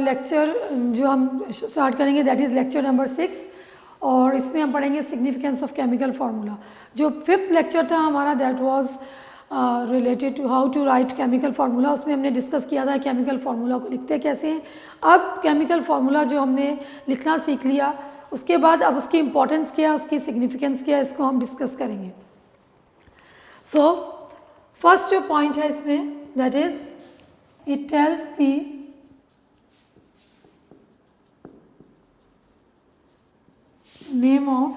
Lecture जो हम start करेंगे दैट इज़ लेक्चर नंबर 6, और इसमें हम पढ़ेंगे सिग्निफिकेंस ऑफ केमिकल फार्मूला। जो 5th लेक्चर था हमारा that was related to how to write chemical formula, उसमें हमने डिस्कस किया था केमिकल फार्मूला को लिखते कैसे हैं। अब केमिकल फार्मूला जो हमने लिखना सीख लिया, उसके बाद अब उसकी इम्पोर्टेंस क्या, उसकी सिग्निफिकेंस क्या, इसको हम डिस्कस करेंगे। सो फर्स्ट जो पॉइंट है इसमें that is it tells the name of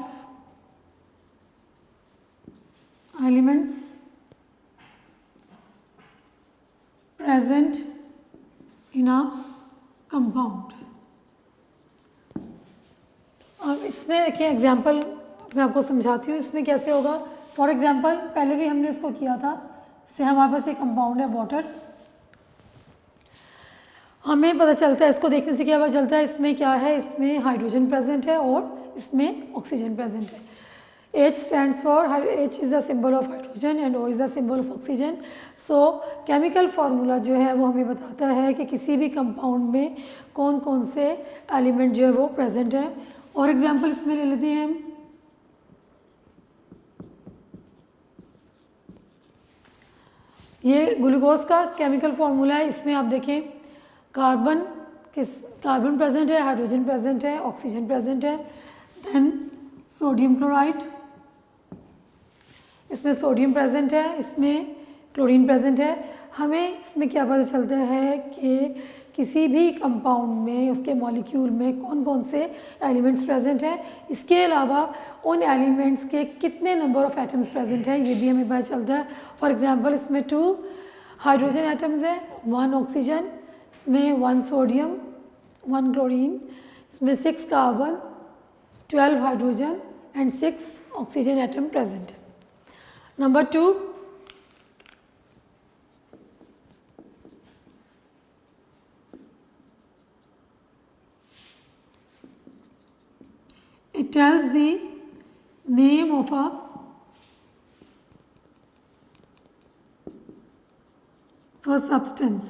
elements present in a compound। अब इसमें देखिए एग्जाम्पल मैं आपको समझाती हूँ इसमें कैसे होगा। फॉर एग्जाम्पल पहले भी हमने इसको किया था, से हमारे पास एक कंपाउंड है वाटर, हमें पता चलता है, इसको देखने से क्या पता चलता है, इसमें क्या है, इसमें हाइड्रोजन प्रेजेंट है और इसमें ऑक्सीजन प्रेजेंट है। H stands for, H is the symbol of hydrogen and O is the symbol of oxygen। So chemical formula जो है वो हमें बताता है कि किसी भी कंपाउंड में कौन कौन से एलिमेंट जो है वो प्रेजेंट है। और एग्जांपल इसमें ले लेते हैं हम, ये ग्लूकोज का केमिकल फार्मूला है। इसमें आप देखें कार्बन प्रेजेंट है, हाइड्रोजन प्रेजेंट है, ऑक्सीजन प्रेजेंट है, देन सोडियम क्लोराइड, इसमें सोडियम प्रेजेंट है, इसमें क्लोरीन प्रेजेंट है। हमें इसमें क्या पता चलता है कि किसी भी कंपाउंड में उसके मॉलिक्यूल में कौन कौन से एलिमेंट्स प्रेजेंट हैं, इसके अलावा उन एलिमेंट्स के कितने नंबर ऑफ एटम्स प्रेजेंट हैं ये भी हमें पता चलता है। फॉर एग्जांपल इसमें 2 हाइड्रोजन एटम्स हैं, 1 ऑक्सीजन, इसमें 1 सोडियम, 1 क्लोरीन, इसमें 6 carbon, 12 hydrogen and 6 oxygen atom present है। Number 2, it tells the name of a substance।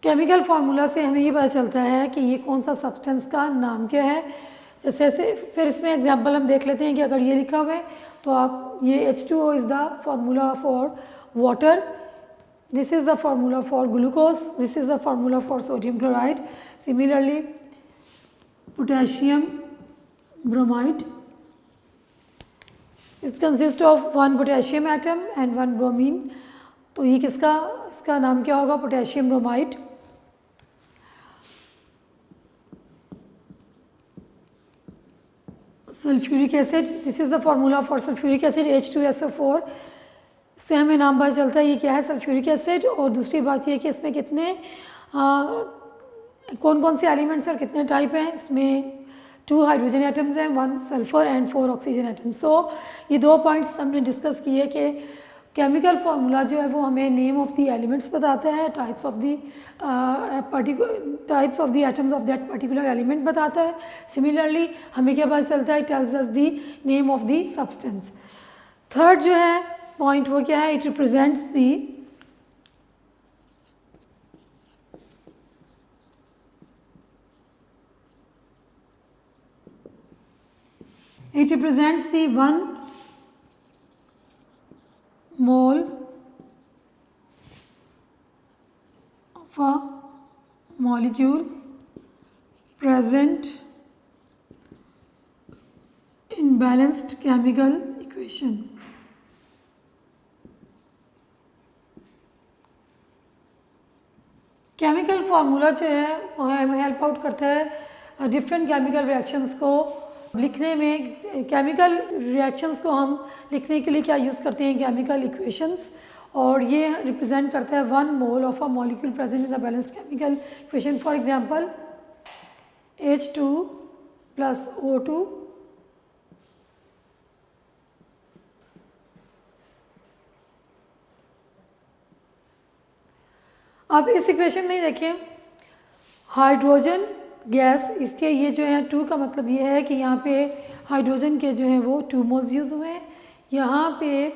Chemical formula से हमें ये पता चलता है कि ये कौन सा सब्सटेंस का नाम क्या है। जैसे फिर इसमें एग्जांपल हम देख लेते हैं कि अगर ये लिखा हुआ है तो आप ये H2O is the formula for water, this is the formula for glucose, this is the formula for sodium chloride. Similarly potassium bromide, it consist of 1 potassium atom and 1 bromine. तो ये इसका नाम क्या होगा, potassium bromide. Sulphuric acid, this is the formula for sulphuric acid H2SO4। इससे हमें नाम पता चलता है ये क्या है, सल्फ्यूरिक एसिड। और दूसरी बात ये कि इसमें कितने कौन कौन से एलिमेंट्स और कितने टाइप हैं। इसमें 2 हाइड्रोजन एटम्स हैं, 1 सल्फर एंड 4 ऑक्सीजन एटम्स। सो ये 2 पॉइंट्स हमने डिस्कस किए कि केमिकल फार्मूला जो है वो हमें नेम ऑफ द एलिमेंट्स बताता है, types of the atoms of that particular element बताता है। सिमिलरली हमें क्या पता चलता है, it tells us the name of the substance. Third जो है पॉइंट वो क्या है, it represents the 1 mole of a molecule present in balanced chemical equation। Chemical formula जो है वो हमें हेल्प आउट करता है डिफरेंट केमिकल रिएक्शंस को लिखने में। केमिकल रिएक्शंस को हम लिखने के लिए क्या यूज़ करते हैं, केमिकल इक्वेशंस। और ये रिप्रेजेंट करता है 1 मोल of a molecule present in the balanced chemical equation. For example H2 + O2 अब इस इक्वेशन में देखिए हाइड्रोजन गैस, इसके ये जो है 2 का मतलब ये है कि यहाँ पे हाइड्रोजन के जो है वो 2 मोल्स यूज़ हुए हैं। यहाँ पे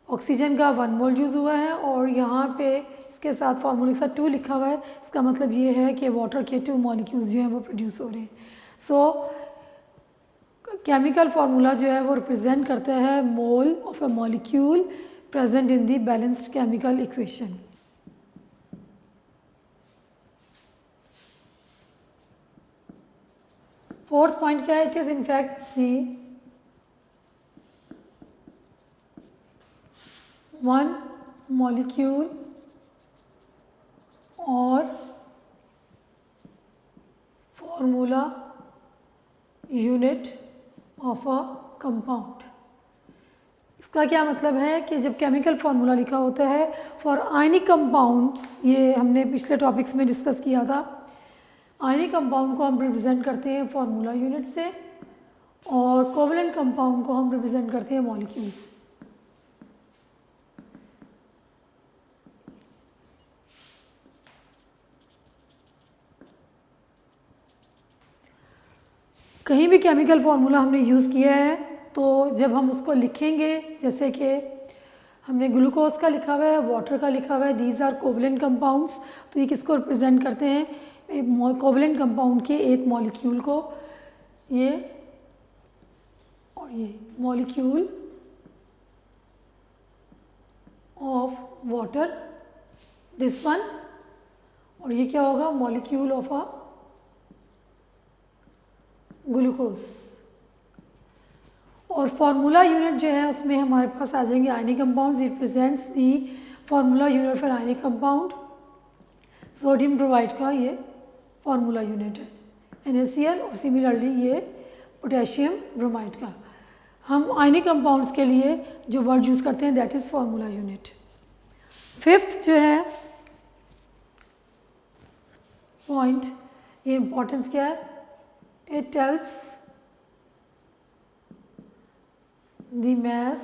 ऑक्सीजन का 1 मोल यूज़ हुआ है और यहाँ पे इसके साथ फार्मूले के साथ 2 लिखा हुआ है। इसका मतलब ये है कि वाटर के 2 मॉलिक्यूल्स जो हैं वो प्रोड्यूस हो रहे हैं। सो केमिकल फार्मूला जो है वो रिप्रेजेंट करता है mole of a molecule present in the balanced chemical equation. Fourth point क्या है? It is in fact the one molecule और formula unit of a compound. इसका क्या मतलब है कि जब केमिकल फार्मूला लिखा होता है फॉर आयनिक कंपाउंड्स, ये हमने पिछले टॉपिक्स में डिस्कस किया था, आयनिक कंपाउंड को हम रिप्रेजेंट करते हैं फार्मूला यूनिट से और कोवलेंट कंपाउंड को हम रिप्रेजेंट करते हैं मॉलिक्यूल्स। कहीं भी केमिकल फार्मूला हमने यूज़ किया है तो जब हम उसको लिखेंगे, जैसे कि हमने ग्लूकोज का लिखा हुआ है, वाटर का लिखा हुआ है, दीज आर कोवलेंट कंपाउंड्स, तो ये किसको रिप्रेजेंट करते हैं? कोवलेंट कंपाउंड के एक मॉलिक्यूल को, ये और ये molecule of water, this one, और ये क्या होगा? Molecule of a glucose. और फार्मूला यूनिट जो है उसमें हमारे पास आ जाएंगे ionic compounds. It represents the formula unit for ionic compound. Sodium chloride का ये फार्मूला यूनिट है NaCl, और सिमिलरली ये पोटेशियम ब्रोमाइड का। हम आयनिक कंपाउंड्स के लिए जो वर्ड यूज़ करते हैं that is formula unit. Fifth जो है पॉइंट, ये इम्पोर्टेंस क्या है? It tells the mass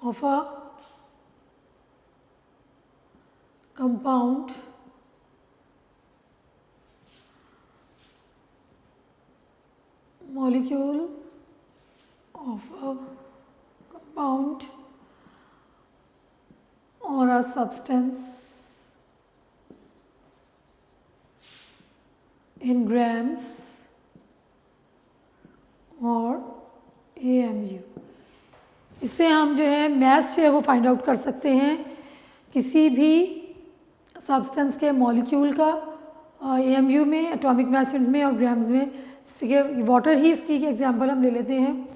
of a compound molecule of a compound or a substance in grams और AMU। इससे हम जो है मैस जो है वो फाइंड आउट कर सकते हैं किसी भी सब्सटेंस के मॉलिक्यूल का AMU में, एटॉमिक मास यूनिट में और ग्राम्स में। जैसे कि वाटर ही इसकी एग्जांपल हम ले लेते हैं।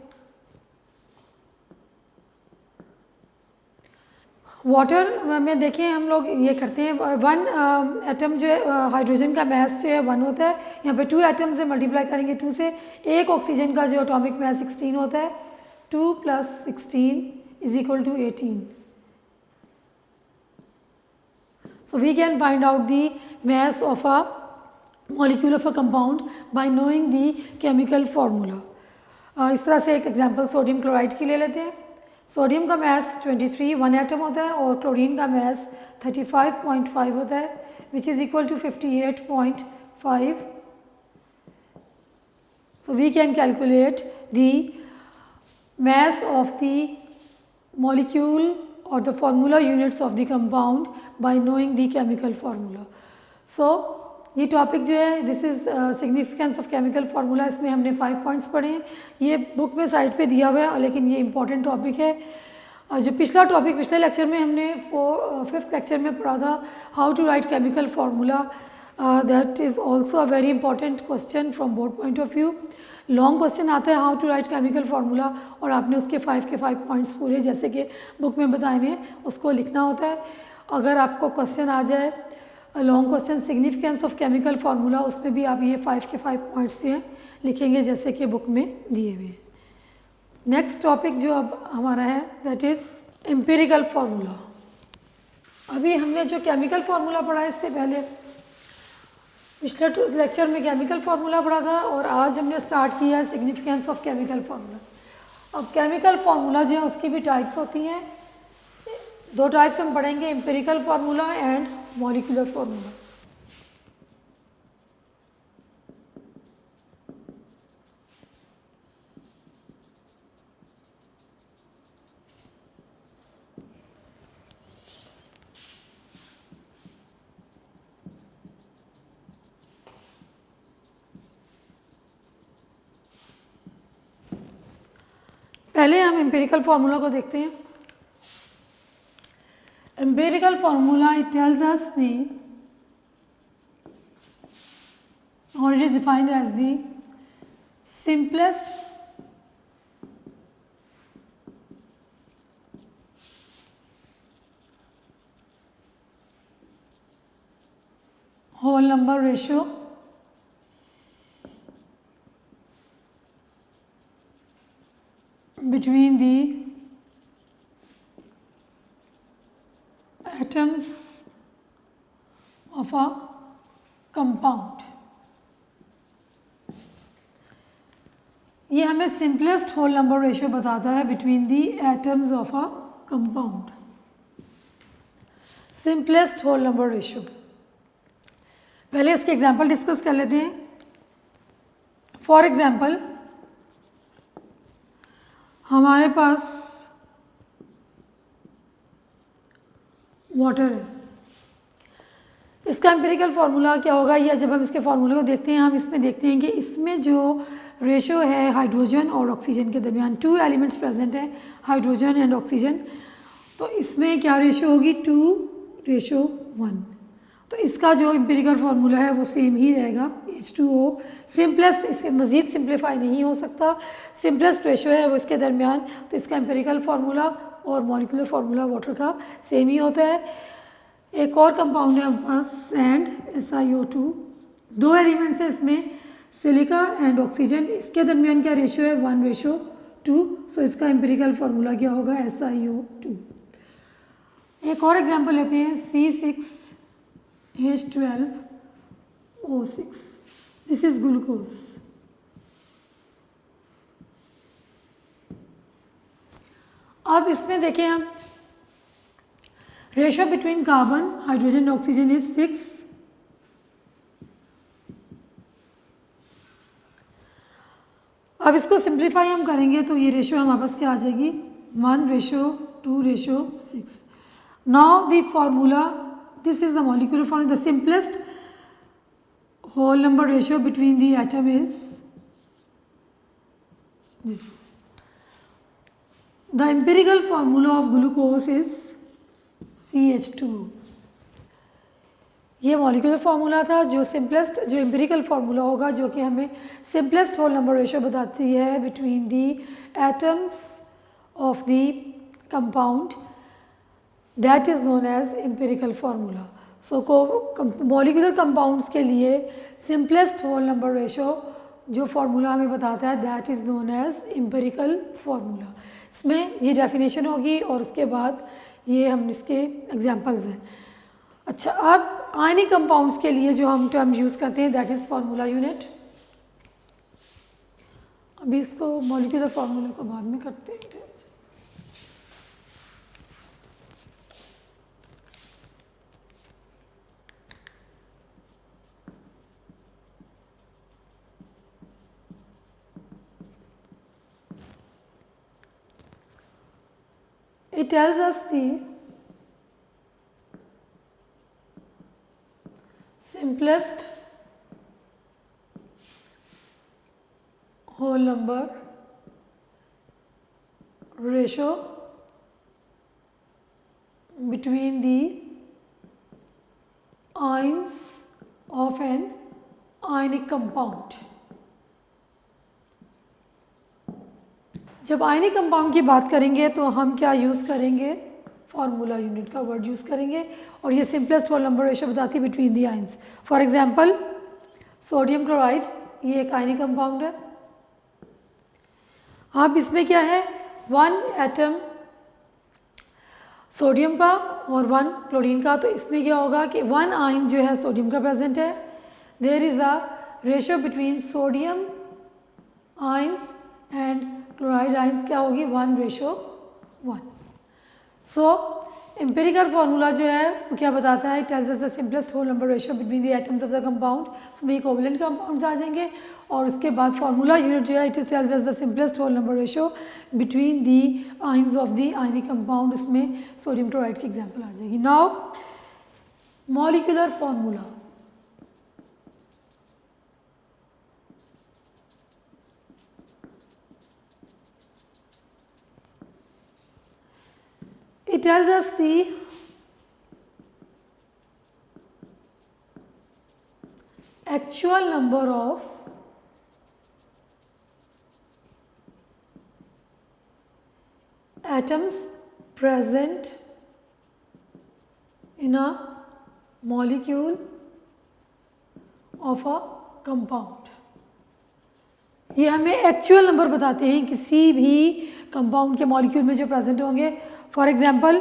वाटर में देखें हम लोग ये करते हैं, वन एटम जो है हाइड्रोजन का मास जो है 1 होता है, यहाँ पे 2 एटम से मल्टीप्लाई करेंगे 2 से, एक ऑक्सीजन का जो एटॉमिक मास 16 होता है, 2 + 16 = 18। So we can find out the mass of a molecule of a compound by knowing the chemical formula। इस तरह से एक एग्जांपल सोडियम क्लोराइड की ले लेते हैं। सोडियम का मास 23 1 एटम होता है और क्लोरीन का मास 35.5 होता है, which is equal to 58.5। So we can calculate the mass of the molecule or the formula units of the compound by knowing the chemical formula। So ये टॉपिक जो है this is significance of chemical formula, इसमें हमने 5 points पढ़े हैं। ये book में side पे दिया हुआ है लेकिन ये इंपॉर्टेंट टॉपिक है। जो पिछला टॉपिक पिछले लेक्चर में हमने 5th लेक्चर में पढ़ा था how to write chemical formula, that is also a very important question from board point of view. Long question आता है how to write chemical formula और आपने उसके 5 के 5 पॉइंट्स पूरे जैसे कि बुक में बताए हुए उसको लिखना होता है। अगर आपको क्वेश्चन आ जाए long question significance of chemical formula, उसमें भी आप ये 5 के 5 पॉइंट्स जो हैं लिखेंगे जैसे कि बुक में दिए हुए हैं। नेक्स्ट टॉपिक जो अब हमारा है दैट इज़ एम्पिरिकल फार्मूला। अभी हमने जो केमिकल फार्मूला पढ़ा है इससे पहले पिछले लेक्चर में केमिकल फार्मूला पढ़ा था और आज हमने स्टार्ट किया है सिग्निफिकेंस ऑफ केमिकल फार्मूलाज। अब केमिकल फार्मूला जो है उसकी भी टाइप्स होती हैं, 2 टाइप्स हम पढ़ेंगे, empirical formula and molecular formula. पहले हम एम्पिरिकल फार्मूला को देखते हैं। Empirical formula it tells us the or it is defined as the simplest whole number ratio between the atoms of a compound। ये हमें सिंपलेस्ट होल नंबर रेशियो बताता है between the atoms of a compound. Simplest whole number ratio, पहले इसके example discuss कर लेते हैं। For example हमारे पास वाटर है, इसका एम्पिरिकल फार्मूला क्या होगा, या जब हम इसके फार्मूले को देखते हैं हम इसमें देखते हैं कि इसमें जो रेशो है हाइड्रोजन और ऑक्सीजन के दरमियान, 2 एलिमेंट्स प्रेजेंट हैं, हाइड्रोजन एंड ऑक्सीजन, तो इसमें क्या रेशो होगी 2:1। तो इसका जो एम्पिरिकल फार्मूला है वो सेम ही रहेगा, H2O। सिंपलेस्ट, इससे मज़ीद सिंप्लीफाई नहीं हो सकता, सिंपलेस्ट रेशो है वो इसके दरमियान, तो इसका एम्पिरिकल फार्मूला और मॉलिक्यूलर फार्मूला वाटर का सेम ही होता है। एक और कंपाउंड है हमारे पास सैंड, SiO2, 2 एलिमेंट्स है इसमें, सिलिका एंड ऑक्सीजन, इसके दरमियान क्या रेशो है 1:2। सो इसका एम्पिरिकल फार्मूला क्या होगा SiO2। एक और एग्जांपल लेते हैं C6H12O6, दिस इज ग्लूकोज। अब इसमें देखें हम ratio between carbon, hydrogen and oxygen is 6। अब इसको सिंप्लीफाई हम करेंगे तो ये रेशो हमारे पास क्या आ जाएगी 1:2:6। Now the formula, this is the molecular formula, the simplest whole number ratio between the atom is this. The empirical formula of glucose is CH2। ये मॉलिक्यूलर फार्मूला था जो सिंपलेस्ट, जो एम्पिरिकल फार्मूला होगा जो कि हमें सिंपलेस्ट होल नंबर रेशियो बताती है between the atoms of the compound, that is known as empirical formula. So molecular compounds के लिए सिंपलेस्ट होल नंबर रेशियो जो फार्मूला हमें बताता है that is known as empirical formula. इसमें ये डेफिनेशन होगी और उसके बाद ये हम इसके एग्जांपल्स हैं। अच्छा, अब आयनिक कंपाउंड्स के लिए जो हम टर्म यूज़ करते हैं दैट इज़ फार्मूला यूनिट। अभी इसको मॉलिक्यूलर फार्मूला को बाद में करते हैं। It tells us the simplest whole number ratio between the ions of an ionic compound। जब आयनिक कंपाउंड की बात करेंगे तो हम क्या यूज़ करेंगे, फार्मूला यूनिट का वर्ड यूज़ करेंगे और ये सिंपलेस्ट होल नंबर रेशियो बताती है between the ions. For example sodium chloride, ये एक आयनिक कंपाउंड है। अब इसमें क्या है 1 एटम सोडियम का और 1 क्लोरीन का, तो इसमें क्या होगा कि 1 आयन जो है सोडियम का प्रेजेंट है। There is a ratio between sodium ions and chloride ions क्या होगी 1:1। सो एम्पिरिकल फार्मूला जो है वो क्या बताता है, tells us the simplest whole number ratio between the atoms of the compound. इसमें कोवैलेंट कंपाउंड्स आ जाएंगे और उसके बाद फार्मूला यूनिट जो है it tells us the simplest whole number ratio between the ions of the ionic compound. इसमें sodium chloride की एग्जांपल आ जाएगी। Now molecular formula, tells us the actual number of atoms present in a molecule of a compound। ये हमें actual number बताते हैं किसी भी कंपाउंड के मॉलिक्यूल में जो प्रेजेंट होंगे। फॉर एग्जांपल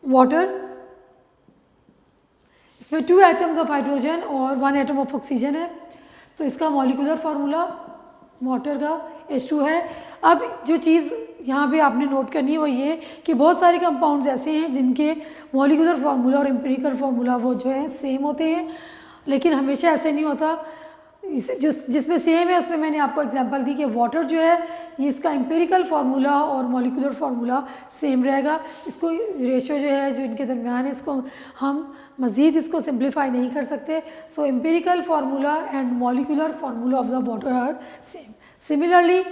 वाटर, इसमें 2 एटम्स ऑफ हाइड्रोजन और 1 एटम ऑफ ऑक्सीजन है, तो इसका मॉलिक्यूलर फार्मूला वाटर का H2 है। अब जो चीज़ यहाँ पे आपने नोट करनी है वो ये कि बहुत सारे कंपाउंड्स ऐसे हैं जिनके मॉलिक्यूलर फार्मूला और एम्पिरिकल फार्मूला वो जो है सेम होते हैं, लेकिन हमेशा ऐसे नहीं होता। जिसमें सेम है उसमें मैंने आपको एग्जांपल दी कि वाटर जो है ये इसका एम्पिरिकल फार्मूला और मॉलिक्यूलर फार्मूला सेम रहेगा। इसको रेशो जो है जो इनके दरमियान है इसको हम मज़ीद इसको सिंप्लीफाई नहीं कर सकते। So empirical formula and molecular formula of the water are same. Similarly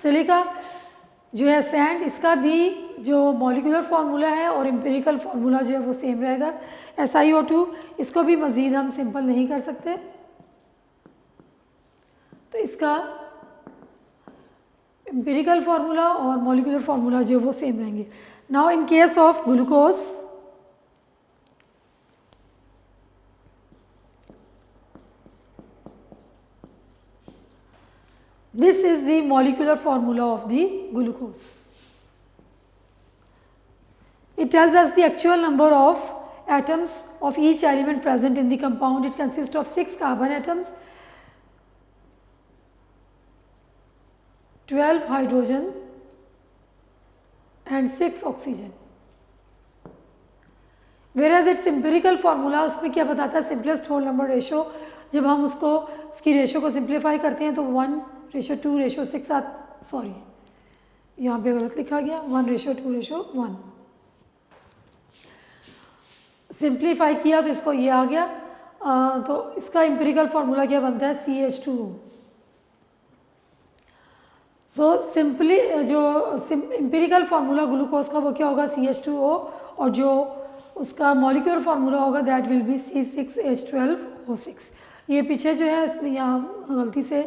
silica जो है सैंड, इसका भी जो मॉलिक्यूलर फार्मूला है और एम्पिरिकल फार्मूला जो है वो सेम रहेगा। SiO2 इसको भी मज़ीद हम सिंपल नहीं कर सकते, तो इसका एम्पिरिकल फार्मूला और मॉलिक्यूलर फार्मूला जो वो सेम रहेंगे। Now in case of glucose, this is the molecular formula of the glucose. It tells us the actual number of atoms of each element present in the compound. It consists of 6 carbon atoms, 12 hydrogen and 6 oxygen. Whereas its empirical formula उसमें क्या बताता है, simplest whole number ratio। जब हम उसकी ratio को simplify करते हैं तो 1:2:6 सॉरी यहाँ पे गलत लिखा गया, 1:2:1 सिंप्लीफाई किया तो इसको ये आ गया। तो इसका एम्पिरिकल फार्मूला क्या बनता है, CH2O। सो सिंपली जो एम्पिरिकल फार्मूला ग्लूकोज का वो क्या होगा, CH2O, और जो उसका मॉलिक्यूलर फार्मूला होगा दैट विल बी C6H12O6। ये पीछे जो है इसमें यहाँ गलती से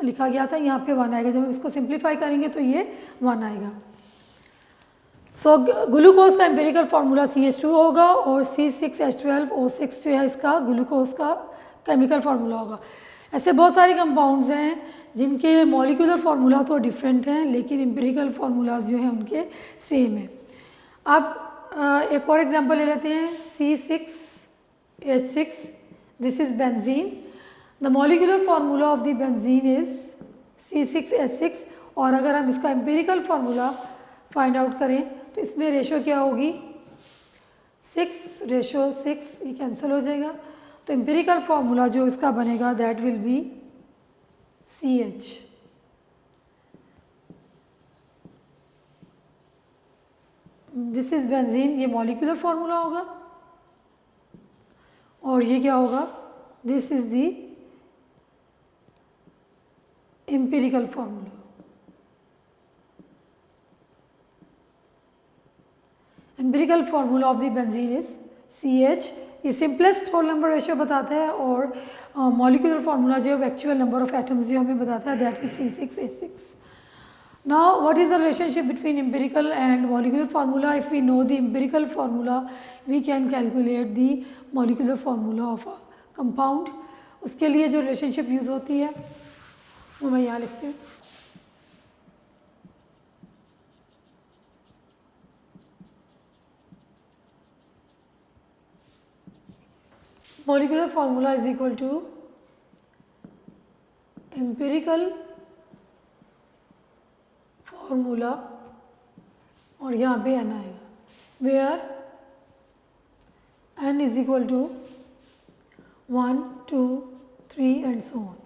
लिखा गया था, यहाँ पे 1 आएगा। जब हम इसको सिंप्लीफाई करेंगे तो ये 1 आएगा। सो ग्लूकोज का एम्पिरिकल फार्मूला CH2 होगा और C6H12O6 जो है इसका ग्लूकोज का केमिकल फार्मूला होगा। ऐसे बहुत सारे कंपाउंड्स हैं जिनके मॉलिक्यूलर फार्मूला तो डिफरेंट हैं लेकिन एम्पिरिकल फार्मूलाज जो हैं उनके सेम है। अब एक और एग्जांपल ले लेते हैं, C6H6, this is benzene. The molecular formula of the benzene is C6H6, और अगर हम इसका एम्पिरिकल फार्मूला फाइंड आउट करें तो इसमें रेशो क्या होगी, 6:6, ये कैंसिल हो जाएगा। तो एम्पिरिकल फार्मूला जो इसका बनेगा that will be CH। This is benzene, ये मॉलिक्यूलर फार्मूला होगा, और ये क्या होगा, this is the empirical formula. Empirical formula of the benzene is CH। ये सिंपलेस्ट होल नंबर रेशियो बताता है, और मॉलिक्यूलर फार्मूला जो एक्चुअल नंबर ऑफ एटम्स जो हमें बताता है that is C6H6। Now what is the relationship between empirical and molecular formula? If we know the empirical formula we can calculate the molecular formula of a compound. उसके लिए जो relationship use होती है वो मैं यहाँ लिखती हूँ। Molecular formula is equal to empirical formula, और यहाँ पे n आएगा, where n is equal to 1, 2, 3 and so on।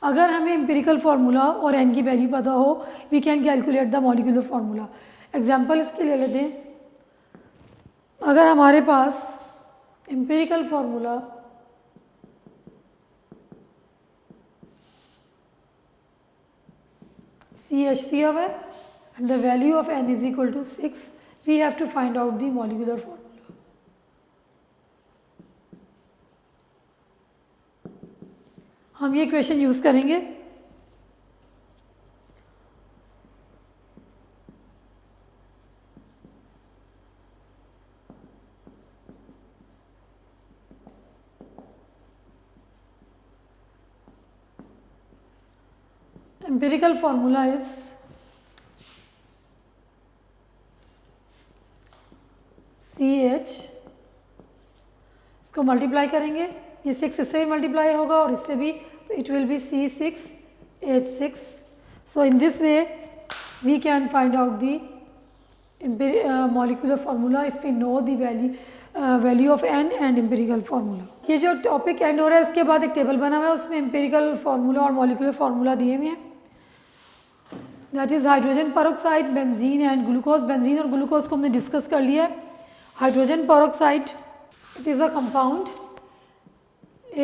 अगर हमें एम्पिरिकल फार्मूला और n की वैल्यू पता हो we can calculate the molecular formula. Example इसके ले लेते हैं। अगर हमारे पास एम्पिरिकल फार्मूला CH दिया हुआ है and the value of n is equal to 6, we have to find out the molecular formula. हम ये क्वेश्चन यूज़ करेंगे. Empirical formula is CH, इसको मल्टीप्लाई करेंगे, ये 6 इससे भी मल्टीप्लाई होगा और इससे भी, तो it will be C6H6. So in this way we can find out the molecular formula if we know the value of n and empirical formula. ये जो टॉपिक एंड हो रहा है इसके बाद एक टेबल बना हुआ है, उसमें empirical formula और molecular formula दिए हुए हैं. That is hydrogen peroxide, benzene and glucose. Benzene और ग्लूकोज को हमने डिस्कस कर लिया. Hydrogen peroxide, it is a compound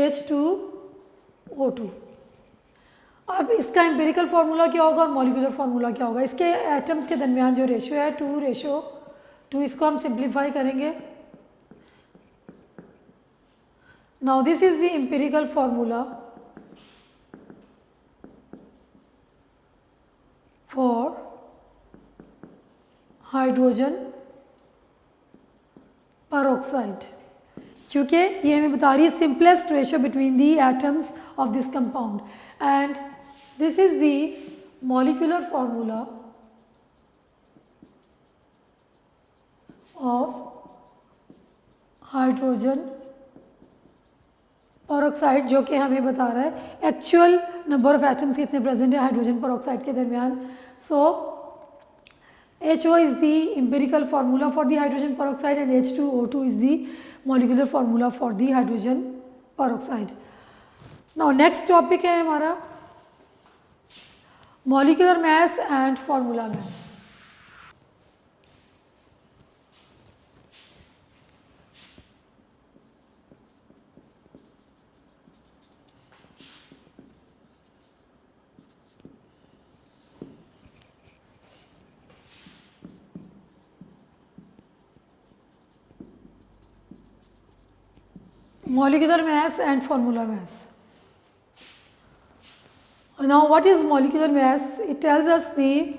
H2O2. अब इसका एम्पिरिकल फार्मूला क्या होगा और मॉलिक्यूलर फार्मूला क्या होगा? इसके एटम्स के दरमियान जो रेशियो है 2:2, इसको हम सिंप्लीफाई करेंगे. Now this is the empirical formula for hydrogen peroxide, क्योंकि ये हमें बता रही है simplest ratio between the atoms of this compound. And this is the molecular formula of hydrogen peroxide, जो कि हमें बता रहा है एक्चुअल नंबर ऑफ एटम्स कितने प्रेजेंट है हाइड्रोजन पेरोक्साइड के दरमियान. सो HO is the empirical formula for the hydrogen peroxide and H2O2 is the molecular formula for the hydrogen peroxide. Now next topic है हमारा molecular mass and formula mass. Molecular mass and formula mass. Now what is molecular mass? It tells us it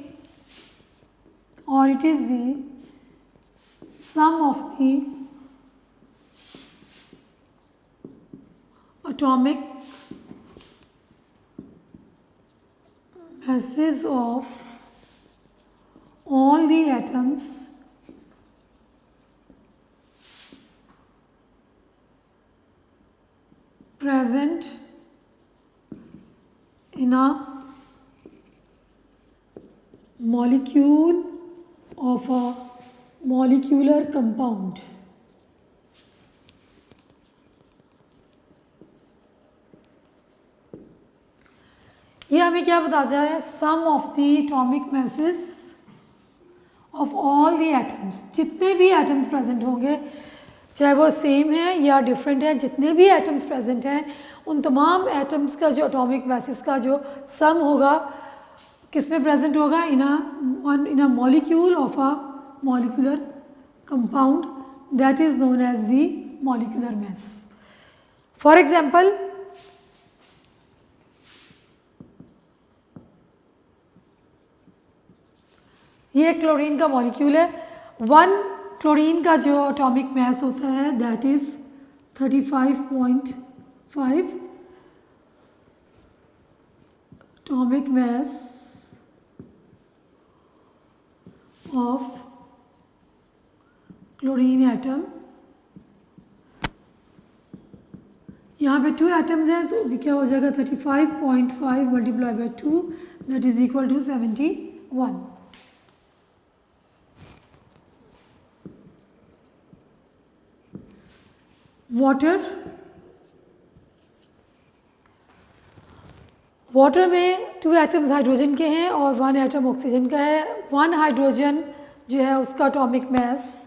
is the sum of the atomic masses of all the atoms present in a molecule of a molecular compound. ये हमें क्या बताता है? Sum of the atomic masses of all the atoms, जितने भी atoms present होंगे, चाहे वो सेम है या डिफरेंट है, जितने भी एटम्स प्रेजेंट हैं उन तमाम एटम्स का जो एटॉमिक मैसेस का जो सम होगा किस में प्रेजेंट होगा? In a molecule of a molecular compound, that is known as the molecular mass. For example, ये क्लोरीन का मॉलिक्यूल है. 1 क्लोरीन का जो एटॉमिक मैस होता है that is 35.5 atomic mass of chlorine atom. यहाँ पे 2 एटम्स हैं तो क्या हो जाएगा? 35.5 multiply by 2 that is equal to 71. Water में 2 एटम्स हाइड्रोजन के हैं और 1 एटम ऑक्सीजन का है. 1 हाइड्रोजन जो है उसका एटॉमिक मैस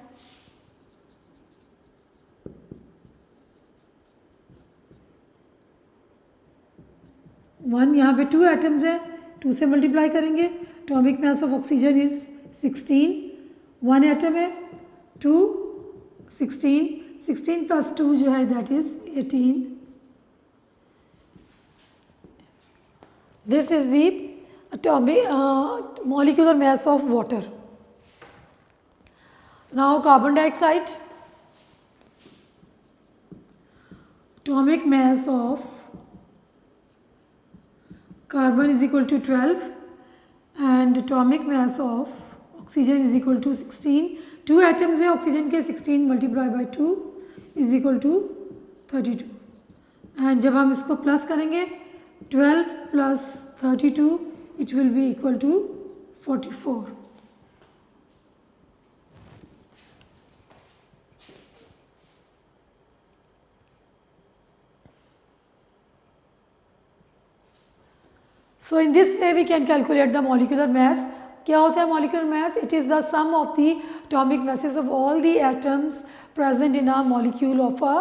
1, यहाँ पे 2 एटम्स है, 2 से मल्टीप्लाई करेंगे atomic mass of oxygen is 16, one atom है 2, 16 प्लस 2 जो है that is 18. This is the atomic molecular mass of water. Now carbon dioxide, atomic mass of carbon is equal to 12 and atomic mass of oxygen is equal to 16. 2 atoms है oxygen के, 16 multiply by 2 is equal to 32. And जब हम इसको plus करेंगे 12 plus 32 it will be equal to 44. So in this way we can calculate the molecular mass. क्या होता है molecular mass? It is the sum of the atomic masses of all the atoms present in a molecule of a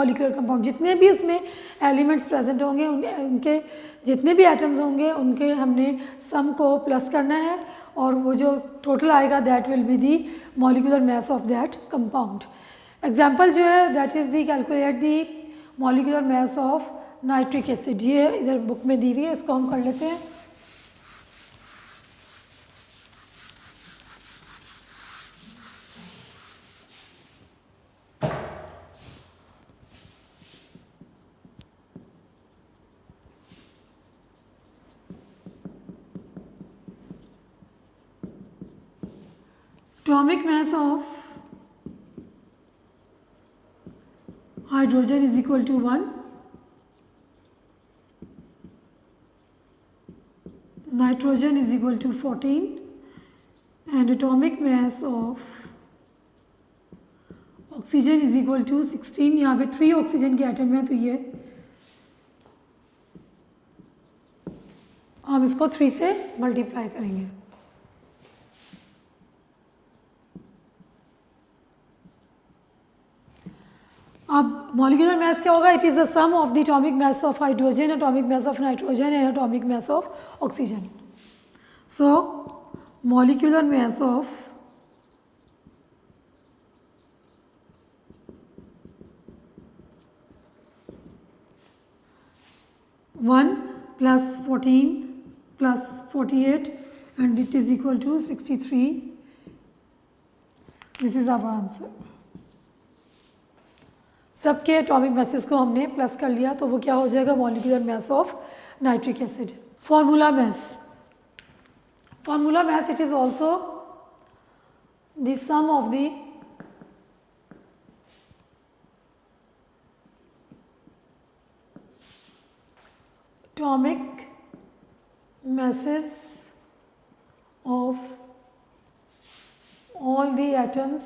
molecular compound. जितने भी उसमें elements present होंगे उनके जितने भी atoms होंगे उनके हमने sum को plus करना है और वो जो total आएगा that will be the molecular mass of that compound. Example जो है that is the calculate the molecular mass of nitric acid. ये इधर बुक में दी हुई है, इसको हम कर लेते हैं. Atomic mass of hydrogen is equal to 1. Nitrogen is equal to 14 and atomic mass of oxygen is equal to 16. यहाँ पे 3 ऑक्सीजन के एटम हैं तो ये हम इसको 3 से मल्टीप्लाई करेंगे. अब मॉलिक्यूलर मास क्या होगा? It is the sum of the atomic mass of hydrogen, atomic mass of nitrogen and atomic mass of oxygen. So molecular mass of one plus 14 plus 48 and it is equal to 63. This is our answer. सबके atomic masses को हमने plus कर लिया तो वो क्या हो जाएगा? Molecular mass of nitric acid. Formula mass, formula mass it is also the sum of the atomic masses of all the atoms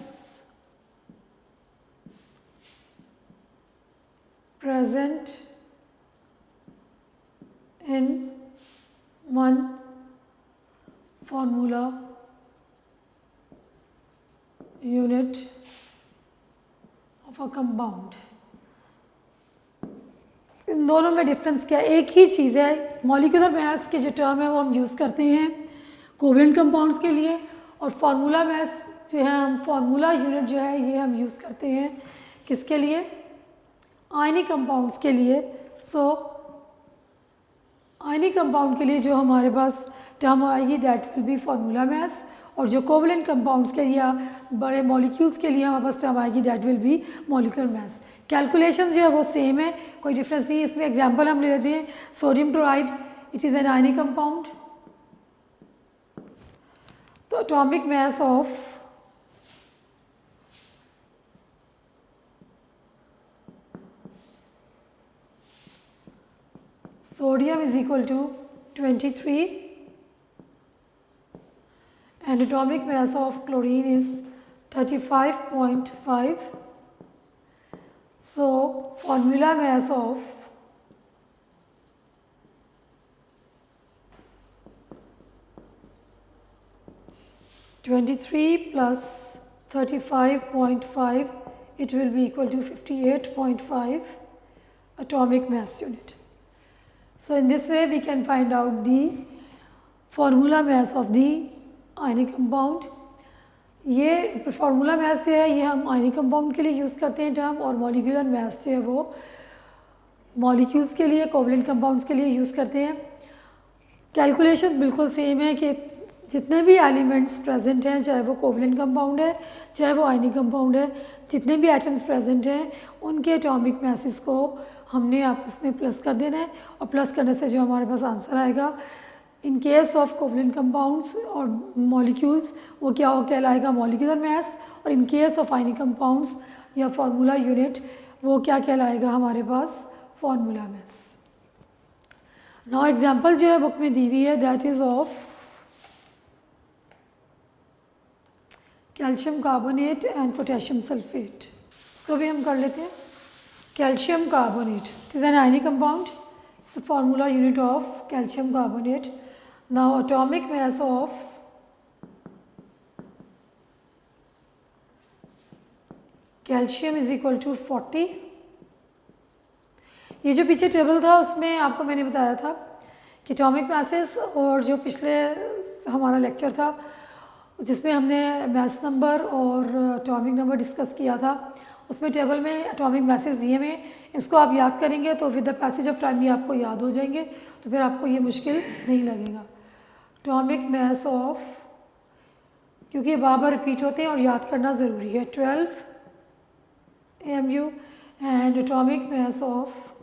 present in one formula unit of a compound. इन दोनों में difference क्या है? एक ही चीज़ है. Molecular mass के जो term है वो हम यूज़ करते हैं कोवेलेंट कंपाउंड्स के लिए और फार्मूला मास जो है हम फार्मूला यूनिट जो है ये हम यूज़ करते हैं किसके लिए? आयनिक कंपाउंड्स के लिए. सो आयनिक कंपाउंड के लिए जो हमारे पास टर्म आएगी that will B formula mass और जो कोवेलेंट कंपाउंड्स के लिए या बड़े मॉलिक्यूल्स के लिए हमारे पास टर्म आएगी that will B molecular mass. Calculation जो है वो सेम है, कोई डिफरेंस नहीं है. इसमें एग्जांपल हम ले लेते हैं. Sodium chloride it is an ionic compound. तो atomic mass of sodium is equal to 23 and atomic mass of chlorine is 35.5. So formula mass of (23 plus 35.5) it will be equal to 58.5 atomic mass unit. So in this way we can find out the formula mass of the ionic compound. ये formula mass जो है ये हम ionic compound के लिए use करते हैं term, और मॉलिक्यूलर मास जो है वो मॉलिक्यूल्स के लिए, कोवलेंट कंपाउंड्स के लिए यूज़ करते हैं। कैलकुलेशन बिल्कुल सेम है कि जितने भी एलिमेंट्स प्रेजेंट हैं, चाहे वो कोवलेंट कंपाउंड है चाहे वो आयनिक कंपाउंड है, जितने भी एटम्स प्रेजेंट हैं उनके एटॉमिक मासेस को हमने आपस में प्लस कर देना है, और प्लस करने से जो हमारे पास आंसर आएगा in case of covalent compounds और मॉलिक्यूल्स वो क्या हो कहलाएगा मॉलिक्यूलर मास, और in case of ionic compounds या फार्मूला यूनिट वो क्या कहलाएगा हमारे पास फार्मूला मास। नाउ एग्जांपल जो है बुक में दी हुई है that is of calcium carbonate and potassium sulphate. इसको भी हम कर लेते हैं। Calcium carbonate, it is an ionic compound, it's formula unit of calcium carbonate. Now atomic mass of calcium is equal to 40। ये जो पीछे टेबल था उसमें आपको मैंने बताया था कि एटॉमिक मासेस, और जो पिछले हमारा लेक्चर था जिसमें हमने मास नंबर और एटॉमिक नंबर डिस्कस किया था, उसमें टेबल में एटॉमिक मासेस दिए हुए, इसको आप याद करेंगे तो with the passage of time ये आपको याद हो जाएंगे, तो फिर आपको ये मुश्किल नहीं लगेगा। एटॉमिक मास ऑफ, क्योंकि बार बार रिपीट होते हैं और याद करना ज़रूरी है, 12 AMU, and atomic mass of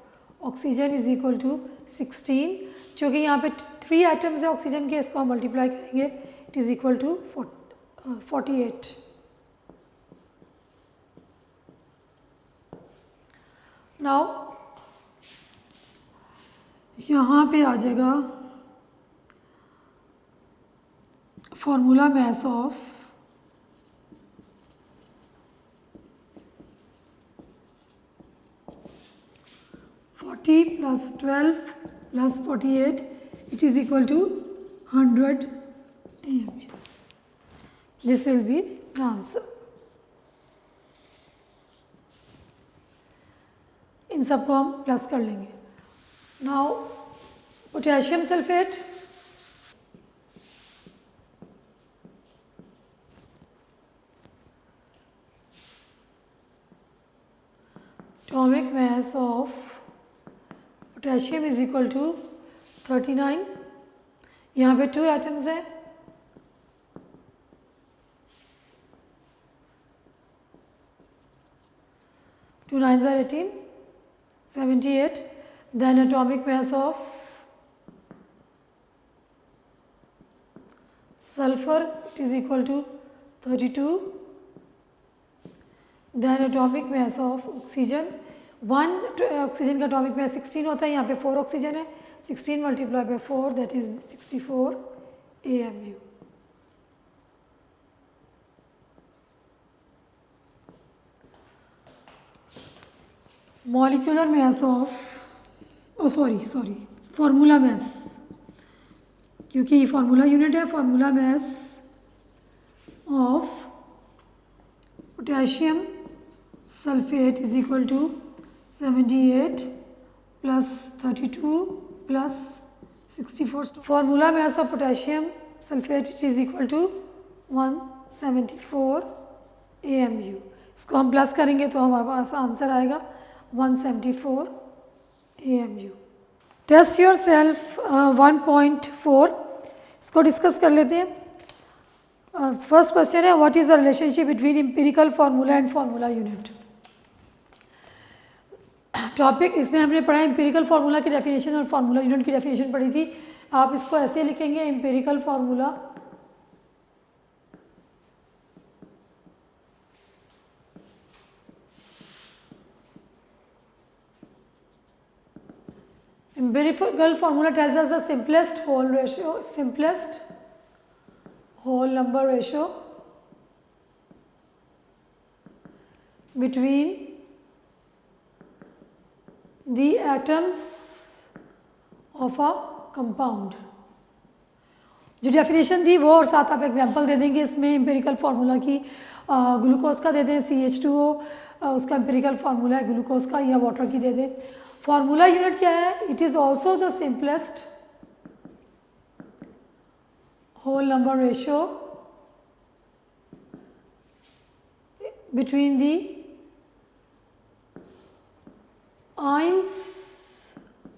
oxygen is equal to 16। चूँकि यहाँ पे 3 एटम्स है ऑक्सीजन के, इसको हम मल्टीप्लाई करेंगे, it is equal to 48। Now यहाँ पे आ जाएगा formula mass of +12 + 48, it is equal to 100 AMU. This will be the answer. इन सबको हम प्लस कर लेंगे। Now potassium sulphate, atomic mass of potassium is equal to 39। यहाँ पे 2 एटम्स हैं, two 9s are 18, 78. Then atomic mass of sulfur, it is equal to 32. Then atomic mass of oxygen, 1 oxygen का atomic mass 16 होता है, यहाँ पे 4 oxygen है, 16 multiplied by 4 that is 64 AMU. Molecular mass of, sorry formula mass, क्योंकि ये formula unit है, formula mass of potassium sulphate is equal to 78 + 32 + 64। Formula mass of potassium sulphate it is equal to 174 AMU। इसको हम plus करेंगे तो हमारे पास answer आएगा 174 AMU। Test your self 1.4, इसको डिस्कस कर लेते हैं। फर्स्ट क्वेश्चन है what is the relationship between empirical formula and formula unit. Topic इसमें हमने पढ़ा एम्पिरिकल फार्मूला की डेफिनेशन और फार्मूला यूनिट की डेफिनेशन पढ़ी थी। आप इसको ऐसे लिखेंगे empirical formula empirical formula tells us the simplest whole number ratio between the atoms of a compound। जो डेफिनेशन दी वो और साथ आप एग्जांपल दे देंगे इसमें एम्पिरिकल फार्मूला की। ग्लूकोज का दे दें CH2O, उसका एम्पिरिकल फार्मूला है ग्लूकोज का, या वाटर की दे दें। फार्मूला यूनिट क्या है? It is also the simplest whole number ratio between the ions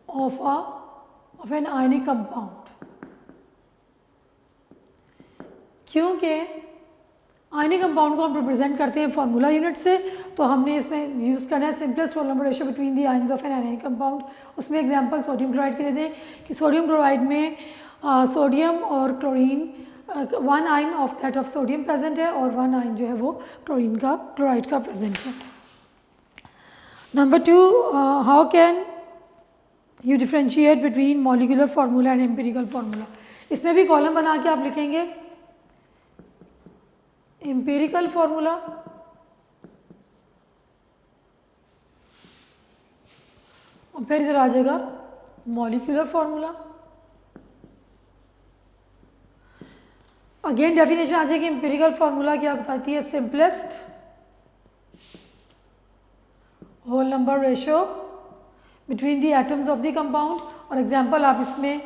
of an ionic compound. क्योंकि आयनिक कंपाउंड को हम रिप्रेजेंट करते हैं फार्मूला यूनिट से, तो हमने इसमें यूज़ करना है simplest whole number ratio between the ions of an ionic compound. उसमें एग्जांपल सोडियम क्लोराइड के देते हैं कि सोडियम क्लोराइड में सोडियम और chlorine, one ion of that of sodium present है और वन आयन जो है वो क्लोराइड का प्रेजेंट है। Number 2, how can you differentiate between molecular formula and empirical formula. इसमें भी कॉलम बना के आप लिखेंगे एम्पिरिकल फार्मूला और फिर इधर आ जाएगा मॉलिक्यूलर फार्मूला। अगेन डेफिनेशन आ जाएगी। एम्पिरिकल फार्मूला क्या बताती है? Simplest whole number ratio between the atoms of the compound. और एग्जांपल आप इसमें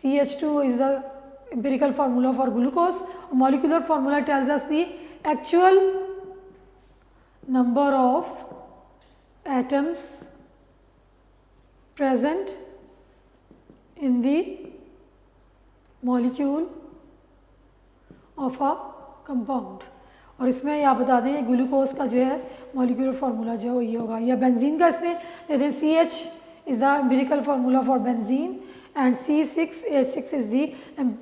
CH2 is the empirical formula for glucose. Molecular formula tells us the actual number of atoms present in the molecule of a compound. और इसमें आप बता दें glucose का जो है मॉलिक्यूलर फार्मूला जो है वो ये होगा, या बेंजीन का इसमें दे दें CH is the empirical formula for benzene and C6H6 is the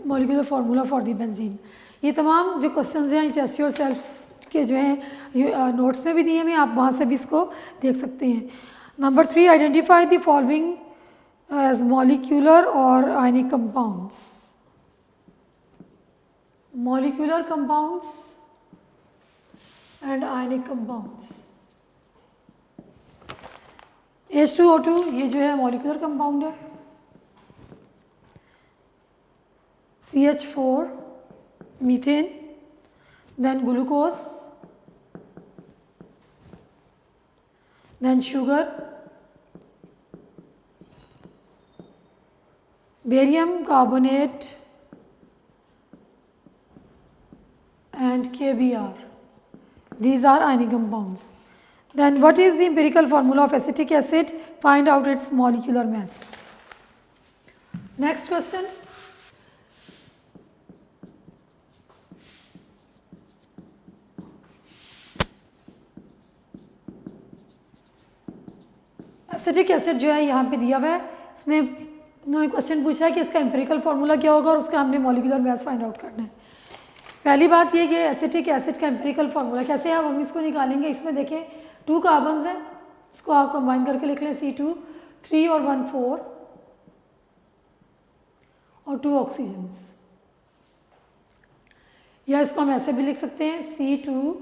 molecular formula for the benzene. ये तमाम जो क्वेश्चंस हैं टेस्ट योरसेल्फ के जो हैं नोट्स में भी दिए हैं, आप वहाँ से भी इसको देख सकते हैं। Number 3, identify the following as molecular और ionic compounds. Molecular compounds and ionic compounds. H2O2 ये जो है मॉलिक्यूलर कंपाउंड है। CH4 methane, then glucose, then sugar, barium carbonate and KBr. These are ionic compounds. Then what is the empirical formula of acetic acid? Find out its molecular mass. Next question. Acetic acid जो है यहाँ पे दिया हुआ है, इसमें उन्होंने question पूछा है कि इसका एम्पिरिकल फार्मूला क्या होगा और उसका हमने मॉलिक्यूलर मास फाइंड आउट करना है। पहली बात ये कि एसिटिक एसिड का एम्पिरिकल फार्मूला कैसे है, हम इसको निकालेंगे। इसमें देखें 2 कार्बन्स हैं, इसको आप कंबाइन करके लिख लें C2, 3 और 1 4 और 2 ऑक्सीजन्स, या इसको हम ऐसे भी लिख सकते हैं C2,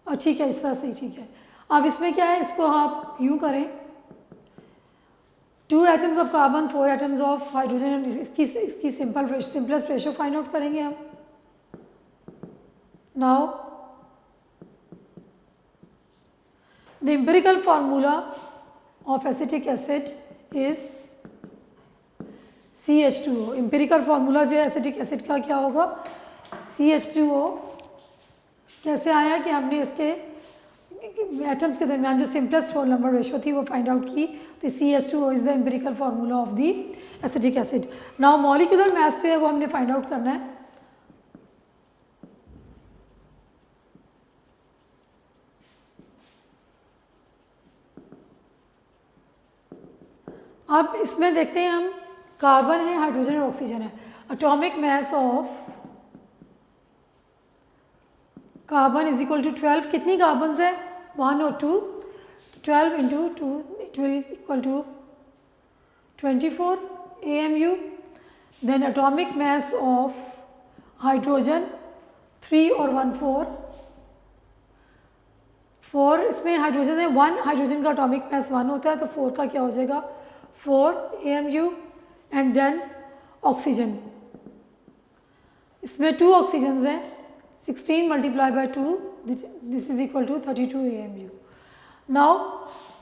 और ठीक है इस तरह से ठीक है। अब इसमें क्या है, इसको आप यूँ करें 2 atoms of carbon 4 atoms of hydrogen, इसकी सिंपलेस्ट रेशियो फाइंड आउट करेंगे हम। Now the empirical formula of acetic acid is CH2O। Empirical formula जो है एसिटिक एसिड का क्या होगा, CH2O। कैसे आया कि हमने इसके एटम्स के दरमियान जो सिंपलेस्ट होल नंबर रेशियो थी वो फाइंड आउट की, तो CH2O is the empirical formula of the acetic acid. Now molecular mass जो है वो हमने फाइंड आउट करना है। अब इसमें देखते हैं हम, कार्बन है, हाइड्रोजन और ऑक्सीजन है। Atomic mass of carbon is equal to 12। कितनी कार्बन है, 1 और 2, 12 into 2 it will equal to 24 AMU। Then atomic mass of hydrogen 3 और 1 4। इसमें हाइड्रोजन है 1, हाइड्रोजन का एटॉमिक मास 1 होता है, तो 4 का क्या हो जाएगा 4 AMU। एंड देन ऑक्सीजन, इसमें 2 ऑक्सीजन हैं, 16 multiply by 2 this is equal to 32 AMU। Now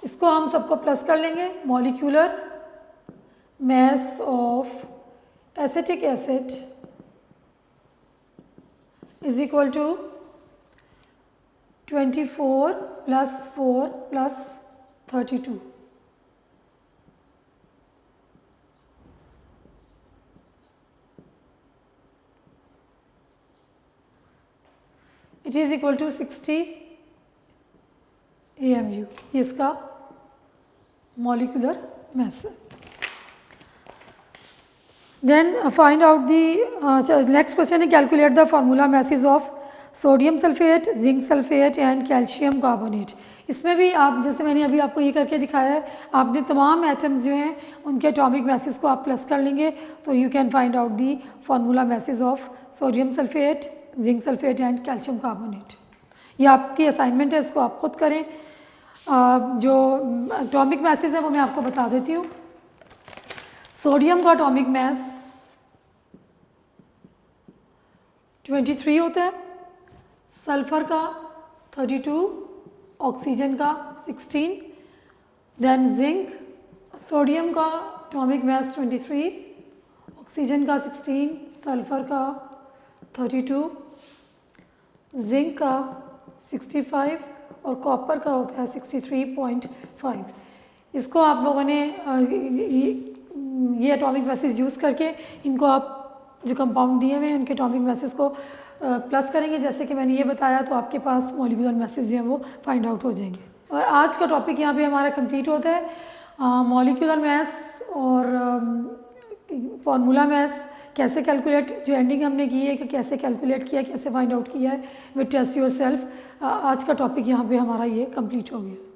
इसको हम सबको प्लस कर लेंगे। Molecular mass of acetic acid is equal to 24 + 4 + 32. It is equal to 60 AMU. ये इसका मॉलिक्यूलर मास है. Then find out the next question है calculate the formula masses of sodium sulphate, zinc sulphate and calcium carbonate. इसमें भी आप जैसे मैंने अभी आपको ये करके दिखाया है, आपने तमाम एटम्स जो हैं उनके एटॉमिक मैसेज को आप प्लस कर लेंगे तो you can find out the formula masses of sodium sulphate, zinc sulphate and calcium carbonate. ये आपकी असाइनमेंट है, इसको आप खुद करें. जो एटॉमिक मैसेज है वो मैं आपको बता देती हूँ. सोडियम का एटॉमिक मास 23 होता है, सल्फ़र का 32, ऑक्सीजन का 16. देन जिंक, सोडियम का एटॉमिक मास 23, ऑक्सीजन का 16, सल्फ़र का 32, जिंक का 65 और कॉपर का होता है 63.5. इसको आप लोगों ने ये एटॉमिक मैसेज यूज़ करके इनको आप जो कंपाउंड दिए हुए हैं उनके एटॉमिक मैसेज को प्लस करेंगे जैसे कि मैंने ये बताया, तो आपके पास मॉलिक्यूलर मैसेज जो है वो फाइंड आउट हो जाएंगे. और आज का टॉपिक यहाँ पे हमारा कंप्लीट होता है. मॉलिक्यूलर मैस और फार्मूला मैस कैसे कैलकुलेट, जो एंडिंग हमने की है कि कैसे कैलकुलेट किया, कैसे फाइंड आउट किया है विद टेस्ट योर सेल्फ. आज का टॉपिक यहाँ पे हमारा ये कंप्लीट हो गया.